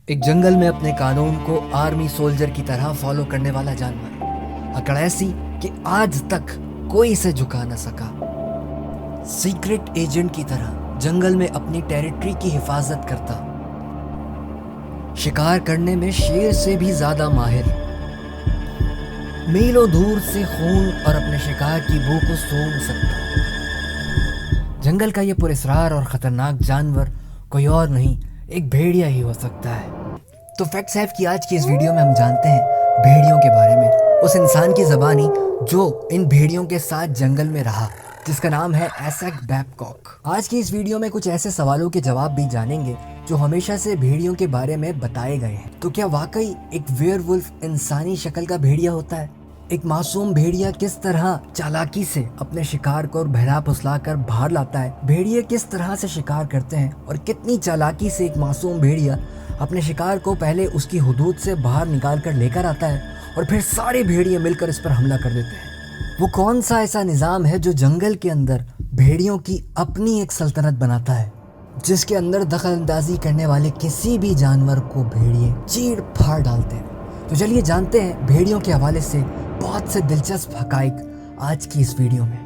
ایک جنگل میں اپنے قانون کو آرمی سولجر کی طرح فالو کرنے والا جانور، عقل ایسی کہ آج تک کوئی اسے جھکا نہ سکا۔ سیکرٹ ایجنٹ کی طرح جنگل میں اپنی ٹیریٹری کی حفاظت کرتا، شکار کرنے میں شیر سے بھی زیادہ ماہر، میلوں دور سے خون اور اپنے شکار کی بو کو سونگھ سکتا۔ جنگل کا یہ پراسرار اور خطرناک جانور کوئی اور نہیں، ایک بھیڑیا ہی ہو سکتا ہے۔ تو فیکٹ سیف کی آج کی اس ویڈیو میں ہم جانتے ہیں بھیڑیوں کے بارے میں، اس انسان کی زبانی جو ان بھیڑیوں کے ساتھ جنگل میں رہا، جس کا نام ہے ایسک بیبکاک۔ آج کی اس ویڈیو میں کچھ ایسے سوالوں کے جواب بھی جانیں گے جو ہمیشہ سے بھیڑیوں کے بارے میں بتائے گئے ہیں۔ تو کیا واقعی ایک ویئر ولف انسانی شکل کا بھیڑیا ہوتا ہے؟ ایک معصوم بھیڑیا کس طرح چالاکی سے اپنے شکار کو بہلا پھسلا کر باہر لاتا ہے؟ بھیڑیے کس طرح سے شکار کرتے ہیں اور کتنی چالاکی سے ایک معصوم بھیڑیا اپنے شکار کو پہلے اس کی حدود سے باہر نکال کر لے کر آتا ہے اور پھر سارے بھیڑیے مل کر اس پر حملہ کر دیتے ہیں؟ وہ کون سا ایسا نظام ہے جو جنگل کے اندر بھیڑیوں کی اپنی ایک سلطنت بناتا ہے، جس کے اندر دخل اندازی کرنے والے کسی بھی جانور کو بھیڑیے چیڑ پھاڑ ڈالتے ہیں؟ تو چلیے جانتے ہیں بھیڑیوں کے حوالے سے بہت سے دلچسپ حقائق آج کی اس ویڈیو میں۔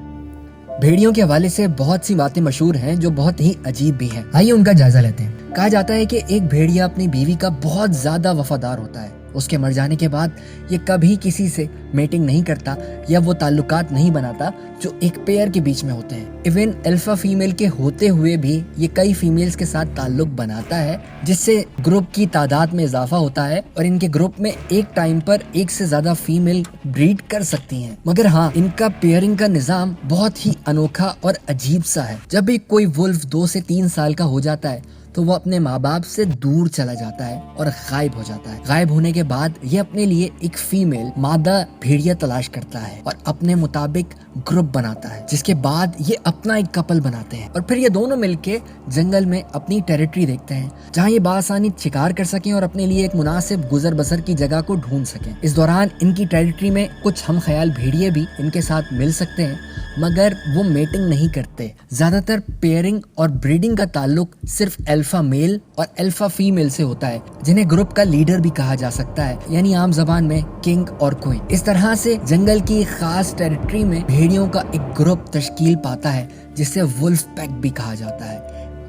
بھیڑیوں کے حوالے سے بہت سی باتیں مشہور ہیں جو بہت ہی عجیب بھی ہیں، آئیے ان کا جائزہ لیتے ہیں۔ کہا جاتا ہے کہ ایک بھیڑیا اپنی بیوی کا بہت زیادہ وفادار ہوتا ہے، اس کے مر جانے کے بعد یہ کبھی کسی سے میٹنگ نہیں کرتا یا وہ تعلقات نہیں بناتا جو ایک پیئر کے بیچ میں ہوتے ہیں۔ ایون الفا فیمیل کے ہوتے ہوئے بھی یہ کئی فیمیلز کے ساتھ تعلق بناتا ہے، جس سے گروپ کی تعداد میں اضافہ ہوتا ہے اور ان کے گروپ میں ایک ٹائم پر ایک سے زیادہ فیمیل بریڈ کر سکتی ہیں۔ مگر ہاں، ان کا پیئرنگ کا نظام بہت ہی انوکھا اور عجیب سا ہے۔ جب بھی کوئی ولف 2 سے 3 سال کا ہو جاتا ہے تو وہ اپنے ماں باپ سے دور چلا جاتا ہے اور غائب ہو جاتا ہے۔ غائب ہونے کے بعد یہ اپنے لیے ایک فیمیل مادہ بھیڑیا تلاش کرتا ہے اور اپنے مطابق گروپ بناتا ہے، جس کے بعد یہ اپنا ایک کپل بناتے ہیں اور پھر یہ دونوں مل کے جنگل میں اپنی ٹیریٹری دیکھتے ہیں جہاں یہ بآسانی شکار کر سکیں اور اپنے لیے ایک مناسب گزر بسر کی جگہ کو ڈھونڈ سکیں۔ اس دوران ان کی ٹیریٹری میں کچھ ہم خیال بھیڑیے بھی ان کے ساتھ مل سکتے ہیں، مگر وہ میٹنگ نہیں کرتے۔ زیادہ تر پیئرنگ اور بریڈنگ کا تعلق صرف الفا میل اور الفا فیمیل سے ہوتا ہے، جنہیں گروپ کا لیڈر بھی کہا جا سکتا ہے، یعنی عام زبان میں کنگ اور کوئن۔ اس طرح سے جنگل کی خاص ٹیریٹری میں بھیڑیوں کا ایک گروپ تشکیل پاتا ہے جسے ولف پیک بھی کہا جاتا ہے۔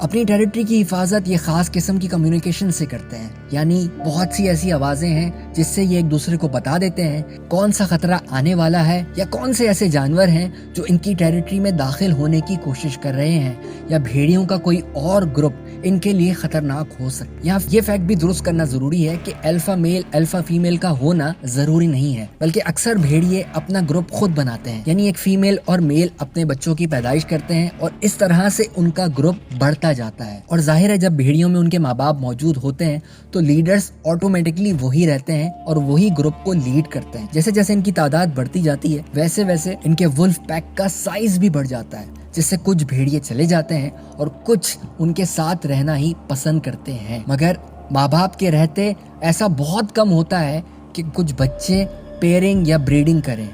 اپنی ٹیریٹری کی حفاظت یہ خاص قسم کی کمیونیکیشن سے کرتے ہیں، یعنی بہت سی ایسی آوازیں ہیں جس سے یہ ایک دوسرے کو بتا دیتے ہیں کون سا خطرہ آنے والا ہے یا کون سے ایسے جانور ہیں جو ان کی ٹیریٹری میں داخل ہونے کی کوشش کر رہے ہیں یا بھیڑیوں کا کوئی اور گروپ ان کے لیے خطرناک ہو سکتا ہے۔ یہاں یہ فیکٹ بھی درست کرنا ضروری ہے کہ الفا میل الفا فیمیل کا ہونا ضروری نہیں ہے، بلکہ اکثر بھیڑیے اپنا گروپ خود بناتے ہیں، یعنی ایک فیمیل اور میل اپنے بچوں کی پیدائش کرتے ہیں اور اس طرح سے ان کا گروپ بڑھتا جاتا ہے۔ اور ظاہر ہے جب بھیڑیوں میں ان کے ماں باپ موجود ہوتے ہیں تو لیڈرز آٹومیٹکلی وہی رہتے ہیں اور وہی گروپ کو لیڈ کرتے ہیں۔ جیسے جیسے ان کی تعداد بڑھتی جاتی ہے ویسے ویسے ان کے ولف پیک کا سائز بھی بڑھ جاتا ہے، جس سے کچھ بھیڑیے چلے جاتے ہیں اور کچھ ان کے ساتھ رہنا ہی پسند کرتے ہیں۔ مگر ماں باپ کے رہتے ایسا بہت کم ہوتا ہے کہ کچھ بچے پیئرنگ یا بریڈنگ کریں۔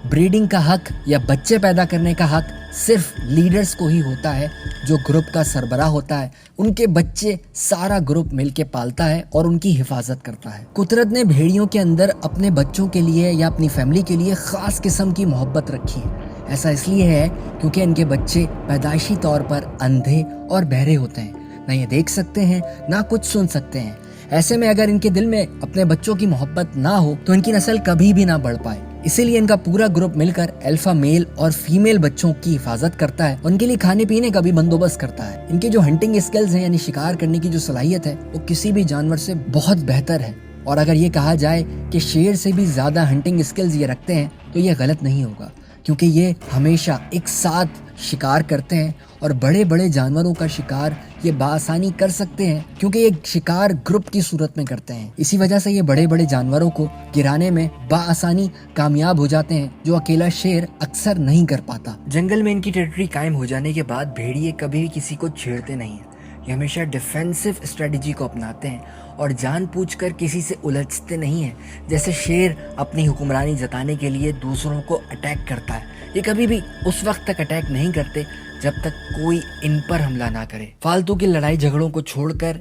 بریڈنگ کا حق یا بچے پیدا کرنے کا حق صرف لیڈرز کو ہی ہوتا ہے جو گروپ کا سربراہ ہوتا ہے۔ ان کے بچے سارا گروپ مل کے پالتا ہے اور ان کی حفاظت کرتا ہے۔ قدرت نے بھیڑیوں کے اندر اپنے بچوں کے لیے یا اپنی فیملی کے لیے خاص قسم کی محبت رکھی ہے۔ ایسا اس لیے ہے کیونکہ ان کے بچے پیدائشی طور پر اندھے اور بہرے ہوتے ہیں، نہ یہ دیکھ سکتے ہیں نہ کچھ سن سکتے ہیں۔ ایسے میں اگر ان کے دل میں اپنے بچوں کی محبت نہ ہو تو ان کی نسل کبھی بھی نہ بڑھ پائے۔ اسی لیے ان کا پورا گروپ مل کر الفا میل اور فیمیل بچوں کی حفاظت کرتا ہے، ان کے لیے کھانے پینے کا بھی بندوبست کرتا ہے۔ ان کے جو ہنٹنگ اسکلز ہیں، یعنی شکار کرنے کی جو صلاحیت ہے، وہ کسی بھی جانور سے بہت بہتر ہے۔ اور اگر یہ کہا جائے کہ شیر سے بھی زیادہ ہنٹنگ اسکلز یہ رکھتے ہیں تو یہ غلط نہیں ہوگا، کیونکہ یہ ہمیشہ ایک ساتھ شکار کرتے ہیں اور بڑے بڑے جانوروں کا شکار یہ بآسانی کر سکتے ہیں کیونکہ یہ شکار گروپ کی صورت میں کرتے ہیں۔ اسی وجہ سے یہ بڑے بڑے جانوروں کو گرانے میں بآسانی کامیاب ہو جاتے ہیں، جو اکیلا شیر اکثر نہیں کر پاتا۔ جنگل میں ان کی ٹیریٹری قائم ہو جانے کے بعد بھیڑیے کبھی بھی کسی کو چھیڑتے نہیں ہیں، یہ ہمیشہ ڈیفینسو اسٹریٹجی کو اپناتے ہیں اور جان پوچھ کر کسی سے الجھتے نہیں ہیں۔ جیسے شیر اپنی حکمرانی جتانے کے لیے دوسروں کو اٹیک کرتا ہے، یہ کبھی بھی اس وقت تک اٹیک نہیں کرتے جب تک کوئی ان پر حملہ نہ کرے۔ فالتو کی لڑائی جھگڑوں کو چھوڑ کر